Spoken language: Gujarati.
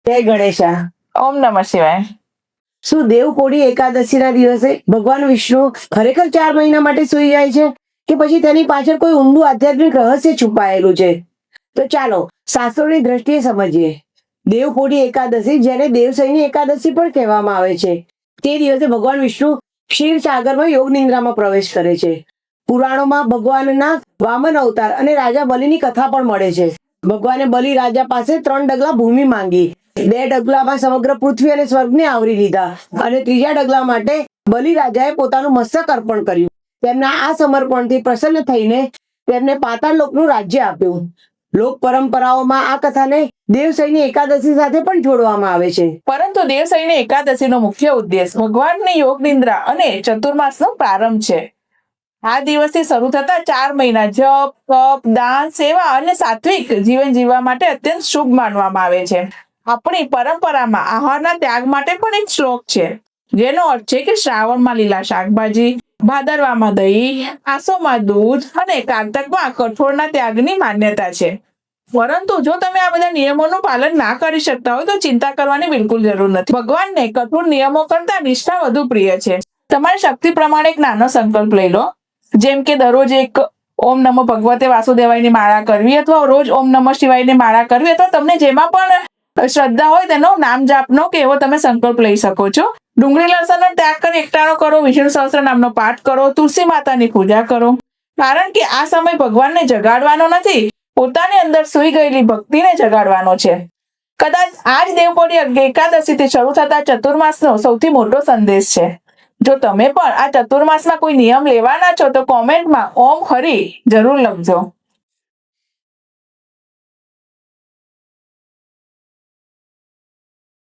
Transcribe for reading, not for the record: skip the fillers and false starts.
જય ગણેશા. ઓમ નમઃ શિવાય. શું દેવપોઢી એકાદશીના દિવસે ભગવાન વિષ્ણુ ખરેખર 4 મહિના માટે સૂઈ જાય છે કે પછી તેની પાછળ કોઈ ઊંડું આધ્યાત્મિક રહસ્ય છુપાયેલું છે? તો ચાલો શાસ્ત્રોની દ્રષ્ટિએ સમજીએ. દેવપોઢી એકાદશી, જેને દેવશયની એકાદશી પણ કહેવામાં આવે છે, તે દિવસે ભગવાન વિષ્ણુ ક્ષીરસાગરમાં યોગ નિંદ્રામાં પ્રવેશ કરે છે. પુરાણોમાં ભગવાનના વામન અવતાર અને રાજા બલિની કથા પણ મળે છે. ભગવાને બલિ રાજા પાસે 3 ડગલા ભૂમિ માંગી. 2 ડગલામાં સમગ્ર પૃથ્વી અને સ્વર્ગને આવરી લીધા અને 3જા ડગલા માટે બલિ રાજાએ પોતાનું મસ્તક અર્પણ કર્યું. તેમના આ સમર્પણથી પ્રસન્ન થઈને તેમને પાતાળ લોકનું રાજ્ય આપ્યું. લોક પરંપરાઓમાં આ કથાને દેવશયની એકાદશી સાથે પણ જોડવામાં આવે છે. પરંતુ દેવશયની એકાદશીનો મુખ્ય ઉદ્દેશ ભગવાનની યોગ નિદ્રા અને ચતુર્માસનો પ્રારંભ છે. આ દિવસથી શરૂ થતા 4 મહિના જપ, તપ, દાન, સેવા અને સાત્વિક જીવન જીવવા માટે અત્યંત શુભ માનવામાં આવે છે. આપણી પરંપરામાં આહારના ત્યાગ માટે પણ એક શ્લોક છે, જેનો અર્થ છે કે શ્રાવણમાં લીલા શાકભાજી, ભાદરવામાં દહીં, આસોમાં દૂધ અને કારતકમાં કઠોળના ત્યાગની માન્યતા છે. પરંતુ જો તમે આ બધા નિયમોનું પાલન ના કરી શકતા હોય તો ચિંતા કરવાની બિલકુલ જરૂર નથી. ભગવાનને કઠોર નિયમો કરતા નિષ્ઠા વધુ પ્રિય છે. તમારી શક્તિ પ્રમાણે એક નાનો સંકલ્પ લઈ લો, જેમ કે દરરોજ એક ઓમ નમો ભગવતે વાસુદેવાયની માળા કરવી, અથવા રોજ ઓમ નમઃ શિવાયની માળા કરવી, અથવા તમને જેમાં પણ શ્રદ્ધા હોય તેનો નામ જાપનો કે એવો તમે સંકલ્પ લઈ શકો છો. ડુંગળી લસણનો ત્યાગ કરી એકટાણો કરો, વિષ્ણુ સહસ્ત્ર નામનો પાઠ કરો, તુલસી માતાની પૂજા કરો. કારણ કે આ સમય ભગવાનને જગાડવાનો નથી, પોતાની અંદર સૂઈ ગયેલી ભક્તિને જગાડવાનો છે. કદાચ આ જ દેવપોઢી એકાદશીથી શરૂ થતા ચતુર્માસનો સૌથી મોટો સંદેશ છે. જો તમે પણ આ ચતુર્માસમાં કોઈ નિયમ લેવાના છો તો કોમેન્ટમાં ઓમ હરિ જરૂર લખજો.